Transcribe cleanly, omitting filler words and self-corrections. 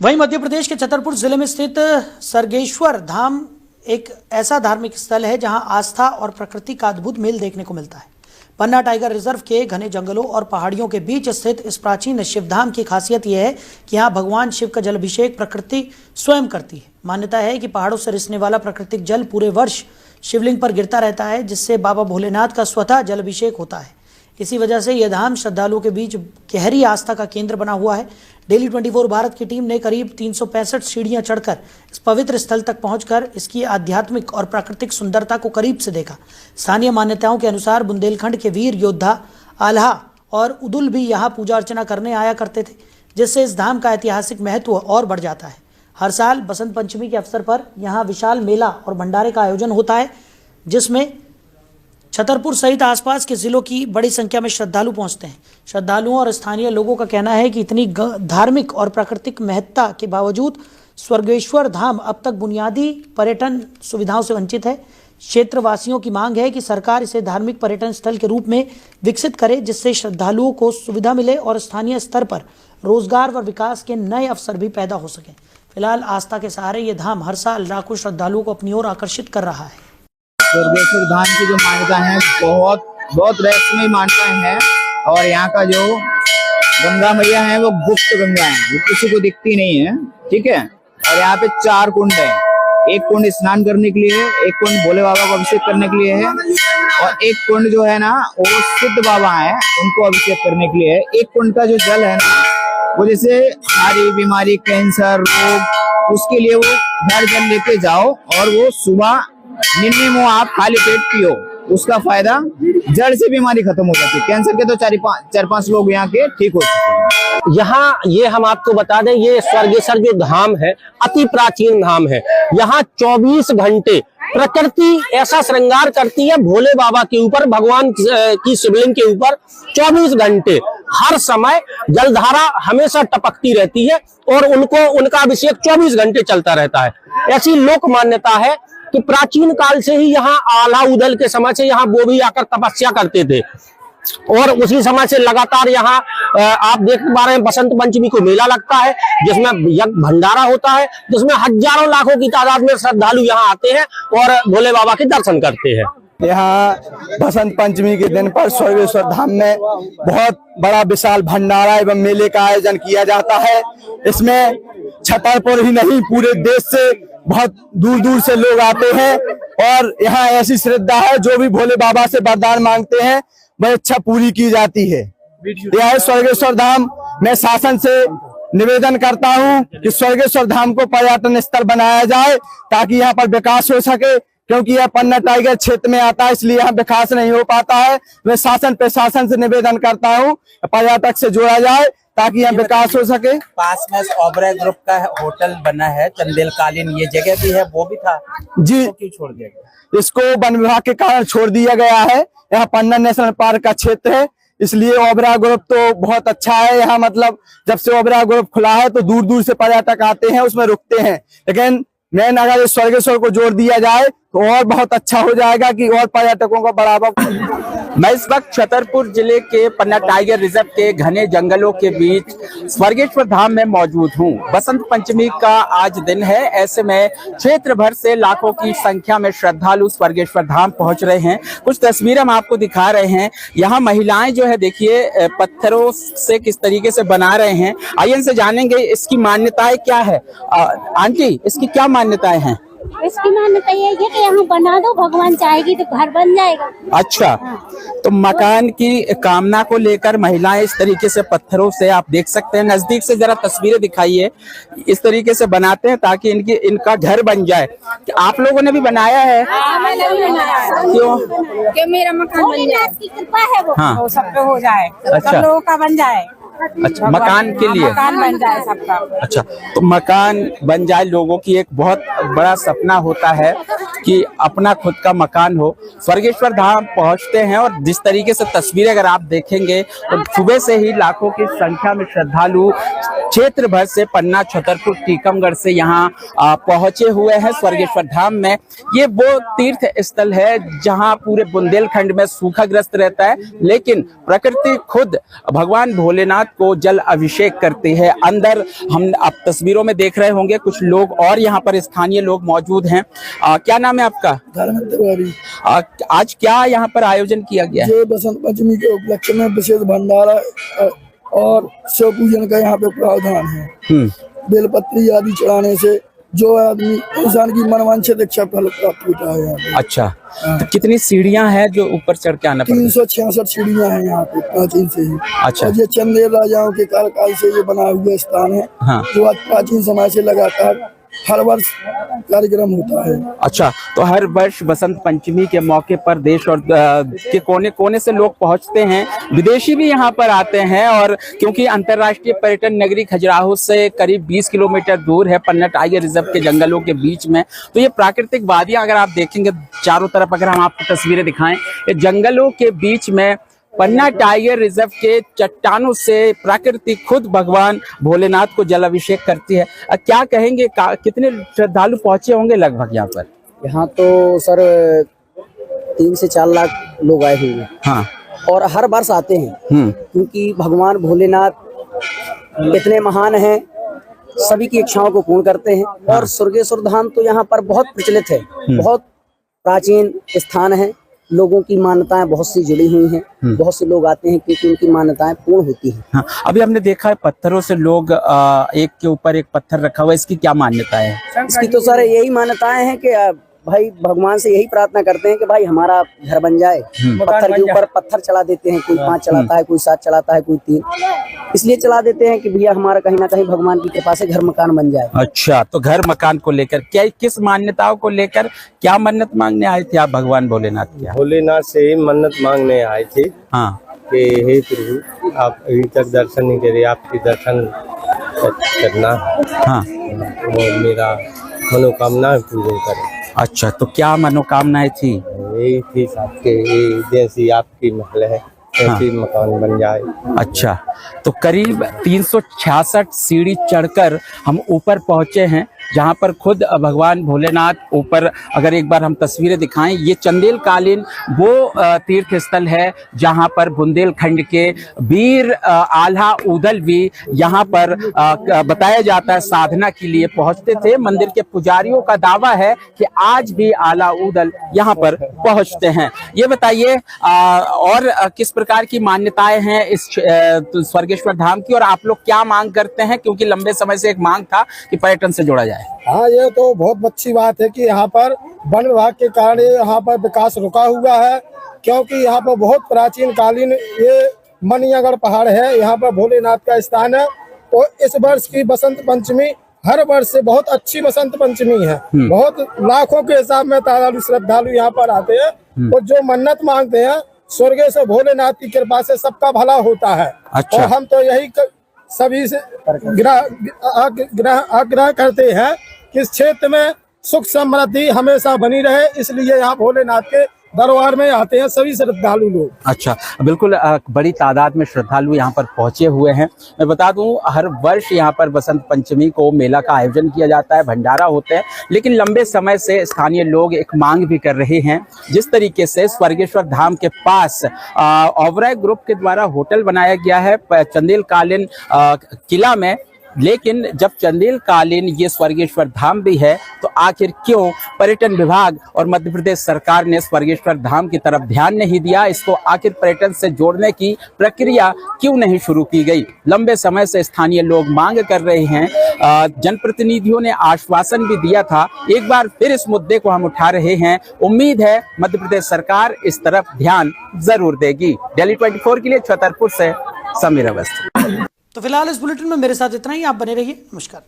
वहीं मध्य प्रदेश के छतरपुर जिले में स्थित सर्गेश्वर धाम एक ऐसा धार्मिक स्थल है जहां आस्था और प्रकृति का अद्भुत मेल देखने को मिलता है। पन्ना टाइगर रिजर्व के घने जंगलों और पहाड़ियों के बीच स्थित इस प्राचीन शिवधाम की खासियत यह है कि यहाँ भगवान शिव का जलाभिषेक प्रकृति स्वयं करती है। मान्यता है कि पहाड़ों से रिसने वाला प्राकृतिक जल पूरे वर्ष शिवलिंग पर गिरता रहता है, जिससे बाबा भोलेनाथ का स्वतः जलाभिषेक होता है। इसी वजह से यह धाम श्रद्धालुओं के बीच गहरी आस्था का केंद्र बना हुआ है। डेली 24 भारत की टीम ने करीब 365 सीढ़ियां चढ़कर इस पवित्र स्थल तक पहुंचकर इसकी आध्यात्मिक और प्राकृतिक सुंदरता को करीब से देखा। स्थानीय मान्यताओं के अनुसार बुंदेलखंड के वीर योद्धा आल्हा और उदुल भी यहाँ पूजा अर्चना करने आया करते थे, जिससे इस धाम का ऐतिहासिक महत्व और बढ़ जाता है। हर साल बसंत पंचमी के अवसर पर यहाँ विशाल मेला और भंडारे का आयोजन होता है, जिसमें छतरपुर सहित आसपास के जिलों की बड़ी संख्या में श्रद्धालु पहुंचते हैं। श्रद्धालुओं और स्थानीय लोगों का कहना है कि इतनी धार्मिक और प्राकृतिक महत्ता के बावजूद स्वर्गेश्वर धाम अब तक बुनियादी पर्यटन सुविधाओं से वंचित है। क्षेत्रवासियों की मांग है कि सरकार इसे धार्मिक पर्यटन स्थल के रूप में विकसित करे, जिससे श्रद्धालुओं को सुविधा मिले और स्थानीय स्तर पर रोजगार व विकास के नए अवसर भी पैदा हो सके। फिलहाल आस्था के सहारे ये धाम हर साल लाखों श्रद्धालुओं को अपनी ओर आकर्षित कर रहा है। स्वर्गेश्वर धाम की जो मान्यता है बहुत रहस्यमय मान्यताएं हैं, और यहाँ का जो गंगा मैया है वो गुप्त गंगा है, वो किसी को दिखती नहीं है, ठीक है। और यहाँ पे 4 कुंड है, एक कुंड स्नान करने के लिए है, एक कुंड भोले बाबा को अभिषेक करने के लिए है, और एक कुंड जो है ना वो सिद्ध बाबा है उनको अभिषेक करने के लिए है। एक कुंड का जो जल है ना वो जैसे सारी बीमारी, कैंसर, रोग, उसके लिए वो घर जल लेके जाओ और वो सुबह नींबू आप खाली पेट पियो, उसका फायदा जड़ से बीमारी खत्म हो जाती है। कैंसर के तो 4-5 लोग यहाँ के ठीक हो चुके हैं। यहाँ ये हम आपको बता दें, ये स्वर्गेश्वर जो धाम है अति प्राचीन धाम है। यहाँ 24 घंटे प्रकृति ऐसा श्रृंगार करती है भोले बाबा के ऊपर, भगवान की शिवलिंग के ऊपर 24 घंटे हर समय जलधारा हमेशा टपकती रहती है और उनका अभिषेक 24 घंटे चलता रहता है। ऐसी लोक मान्यता है कि प्राचीन काल से ही यहाँ आल्हा उदल के समय से यहाँ वो भी आकर तपस्या करते थे, और उसी समय से लगातार यहाँ आप देख पा रहे हैं बसंत पंचमी को मेला लगता है, जिसमें यज्ञ भंडारा होता है, जिसमें हजारों लाखों की तादाद में श्रद्धालु यहाँ आते हैं और भोले बाबा के दर्शन करते हैं। यहाँ बसंत पंचमी के दिन पर स्वर्गेश्वर धाम में बहुत बड़ा विशाल भंडारा एवं मेले का आयोजन किया जाता है। इसमें छतरपुर ही नहीं पूरे देश से बहुत दूर दूर से लोग आते हैं, और यहाँ ऐसी श्रद्धा है जो भी भोले बाबा से वरदान मांगते हैं वह इच्छा पूरी की जाती है। यह स्वर्गेश्वर धाम मैं शासन से निवेदन करता हूँ कि स्वर्गेश्वर धाम को पर्यटन स्थल बनाया जाए ताकि यहाँ पर विकास हो सके, क्योंकि यह पन्ना टाइगर क्षेत्र में आता है, इसलिए यहाँ विकास नहीं हो पाता है। मैं शासन प्रशासन से निवेदन करता हूँ पर्यटक से जोड़ा जाए ताकि यहाँ विकास हो सके। पास में ओबराय ग्रुप का होटल बना है, चंदेलकालीन ये जगह भी है, वो भी था जी, तो क्यों छोड़ दिया गया? इसको वन विभाग के कारण छोड़ दिया गया है। यहाँ पन्ना नेशनल पार्क का क्षेत्र है, इसलिए ओबराय ग्रुप तो बहुत अच्छा है। यहाँ मतलब जब से ओबराय ग्रुप खुला है तो दूर दूर से पर्यटक आते हैं, उसमें रुकते हैं, लेकिन मेन अगर इस स्वर्गेश्वर को जोड़ दिया जाए तो और बहुत अच्छा हो जाएगा कि और पर्यटकों को बढ़ावा। मैं इस वक्त छतरपुर जिले के पन्ना टाइगर रिजर्व के घने जंगलों के बीच स्वर्गेश्वर धाम में मौजूद हूँ। बसंत पंचमी का आज दिन है, ऐसे में क्षेत्र भर से लाखों की संख्या में श्रद्धालु स्वर्गेश्वर धाम पहुंच रहे हैं। कुछ तस्वीरें हम आपको दिखा रहे हैं। यहाँ महिलाएं जो है देखिए पत्थरों से किस तरीके से बना रहे हैं। आइए इनसे जानेंगे इसकी मान्यताएं क्या है। आंटी, इसकी क्या मान्यताएं हैं? इसकी मान्यता ये है कि यहाँ बना दो, भगवान चाहेगी तो घर बन जाएगा। अच्छा, तो मकान की कामना को लेकर महिलाएं इस तरीके से पत्थरों से, आप देख सकते हैं, नजदीक से जरा तस्वीरें दिखाइए, इस तरीके से बनाते हैं ताकि इनका घर बन जाए। आप लोगों ने भी बनाया है? मैंने भी बनाया है। क्यों? कि मेरा मकान बन जाए, की कृपा है वो। हाँ, वो सब पे हो जाए, सब लोगों का बन जाए। अच्छा, मकान के लिए मकान बन जाए सबका। अच्छा, तो मकान बन जाए, लोगों की एक बहुत बड़ा सपना होता है कि अपना खुद का मकान हो। स्वर्गेश्वर धाम पहुंचते हैं और जिस तरीके से तस्वीरें अगर आप देखेंगे तो सुबह से ही लाखों की संख्या में श्रद्धालु क्षेत्र भर से, पन्ना, छतरपुर, टीकमगढ़ से यहाँ पहुंचे हुए हैं स्वर्गेश्वर धाम में। ये वो तीर्थ स्थल है जहाँ पूरे बुंदेलखंड में सूखाग्रस्त रहता है, लेकिन प्रकृति खुद भगवान भोलेनाथ को जल अभिषेक करते हैं। अंदर हम आप तस्वीरों में देख रहे होंगे कुछ लोग और यहाँ पर स्थानीय लोग मौजूद हैं। क्या नाम है आपका? धर्मेंद्र तिवारी। आज क्या यहाँ पर आयोजन किया गया है? जो बसंत पंचमी के उपलक्ष्य में विशेष भंडारा और शिव पूजन का यहाँ पे प्रावधान है। बेलपत्री आदि चढ़ाने से जो आदमी इंसान की मनवांछित इच्छा फल प्राप्त होता है यहाँ पे। अच्छा, तो कितनी सीढ़ियां हैं जो ऊपर चढ़ के आना पड़ता है? 366 सीढ़ियां हैं यहाँ पे प्राचीन से ही। अच्छा। और ये चंदेल राजाओं के काल से ये बना हुआ स्थान है। हाँ। जो आज प्राचीन समय से लगातार हर वर्ष कार्यक्रम होता है। अच्छा, तो हर वर्ष बसंत पंचमी के मौके पर देश और के कोने कोने से लोग पहुंचते हैं, विदेशी भी यहाँ पर आते हैं। और क्योंकि अंतर्राष्ट्रीय पर्यटन नगरी खजुराहो से करीब 20 किलोमीटर दूर है, पन्ना टाइगर रिजर्व के जंगलों के बीच में, तो ये प्राकृतिक वादियां अगर आप देखेंगे चारों तरफ, अगर हम आपको तस्वीरें दिखाएं, ये जंगलों के बीच में पन्ना टाइगर रिजर्व के चट्टानों से प्रकृति खुद भगवान भोलेनाथ को जल अभिषेक करती है। क्या कहेंगे, कितने श्रद्धालु पहुंचे होंगे लगभग यहाँ पर? यहाँ तो सर 3 से 4 लाख लोग आए हुए हैं। हाँ। और हर वर्ष आते हैं क्योंकि भगवान भोलेनाथ इतने महान हैं, सभी की इच्छाओं को पूर्ण करते हैं। और स्वर्गेश्वर धाम तो यहाँ पर बहुत प्रचलित है, बहुत प्राचीन स्थान है। लोगों की मान्यताएं बहुत सी जुड़ी हुई हैं। बहुत से लोग आते हैं क्योंकि उनकी मान्यताएं पूर्ण होती हैं। हाँ, अभी हमने देखा है पत्थरों से लोग एक के ऊपर एक पत्थर रखा हुआ है, इसकी क्या मान्यता है? इसकी तो सर यही मान्यताएं हैं कि भाई भगवान से यही प्रार्थना करते हैं कि भाई हमारा घर बन जाए। पत्थर के ऊपर पत्थर चला देते हैं, कोई 5 चलाता है, कोई 7 चलाता है, कोई 3, इसलिए चला देते हैं कि भैया हमारा कहीं ना कहीं भगवान की कृपा से घर मकान बन जाए। अच्छा, तो घर मकान को लेकर क्या, किस मान्यताओं को लेकर क्या मन्नत मांगने आए थे आप भगवान भोलेनाथ के? भोलेनाथ से ही मन्नत मांगने आए थे। हाँ। कि हे प्रभु, आप अभी तक दर्शन नहीं करे, आपके दर्शन करना। हाँ। और मेरा मनोकामना पूर्ण करें। अच्छा, तो क्या मनोकामनाएं थी? यही थी आपके, जैसी आपकी महल है ऐसी मकान बन जाए। अच्छा, तो करीब 366 सीढ़ी चढ़कर हम ऊपर पहुंचे हैं, जहां पर खुद भगवान भोलेनाथ ऊपर, अगर एक बार हम तस्वीरें दिखाएं, ये चंदेल कालीन वो तीर्थ स्थल है जहां पर बुंदेलखंड के वीर आल्हा ऊदल भी यहां पर बताया जाता है साधना के लिए पहुंचते थे। मंदिर के पुजारियों का दावा है कि आज भी आल्हा ऊदल यहां पर पहुंचते हैं। ये बताइए और किस प्रकार की मान्यताएं हैं इस स्वर्गेश्वर धाम की, और आप लोग क्या मांग करते हैं, क्योंकि लंबे समय से एक मांग था कि पर्यटन से जोड़ा जाए? हाँ, ये तो बहुत अच्छी बात है कि यहाँ पर वन विभाग के कारण यहाँ पर विकास रुका हुआ है, क्योंकि यहाँ पर बहुत प्राचीन कालीन ये मनियागढ़ पहाड़ है, यहाँ पर भोलेनाथ का स्थान है। तो इस वर्ष की बसंत पंचमी हर वर्ष से बहुत अच्छी बसंत पंचमी है। बहुत लाखों के हिसाब में श्रद्धालु यहाँ पर आते हैं और जो मन्नत मांगते हैं स्वर्गेश्वर भोलेनाथ की कृपा से सबका भला होता है। अच्छा। और हम तो यही सभी से आग्रह करते हैं कि इस क्षेत्र में सुख समृद्धि हमेशा बनी रहे, इसलिए यहाँ भोलेनाथ के दरबार में आते हैं सभी श्रद्धालु लोग। अच्छा, बिल्कुल बड़ी तादाद में श्रद्धालु यहाँ पर पहुंचे हुए हैं। मैं बता दूं, हर वर्ष यहाँ पर बसंत पंचमी को मेला का आयोजन किया जाता है, भंडारा होते हैं, लेकिन लंबे समय से स्थानीय लोग एक मांग भी कर रहे हैं। जिस तरीके से स्वर्गेश्वर धाम के पास ओबराय ग्रुप के द्वारा होटल बनाया गया है चंदेल कालीन किला में, लेकिन जब चंदेल कालीन ये स्वर्गेश्वर धाम भी है, तो आखिर क्यों पर्यटन विभाग और मध्य प्रदेश सरकार ने स्वर्गेश्वर धाम की तरफ ध्यान नहीं दिया? इसको आखिर पर्यटन से जोड़ने की प्रक्रिया क्यों नहीं शुरू की गई? लंबे समय से स्थानीय लोग मांग कर रहे हैं। जनप्रतिनिधियों ने आश्वासन भी दिया था, एक बार फिर इस मुद्दे को हम उठा रहे हैं। उम्मीद है मध्य प्रदेश सरकार इस तरफ ध्यान जरूर देगी। दिल्ली 24 के लिए छतरपुर से समीर अवस्थी। तो फिलहाल इस बुलेटिन में मेरे साथ इतना ही। आप बने रहिए। नमस्कार।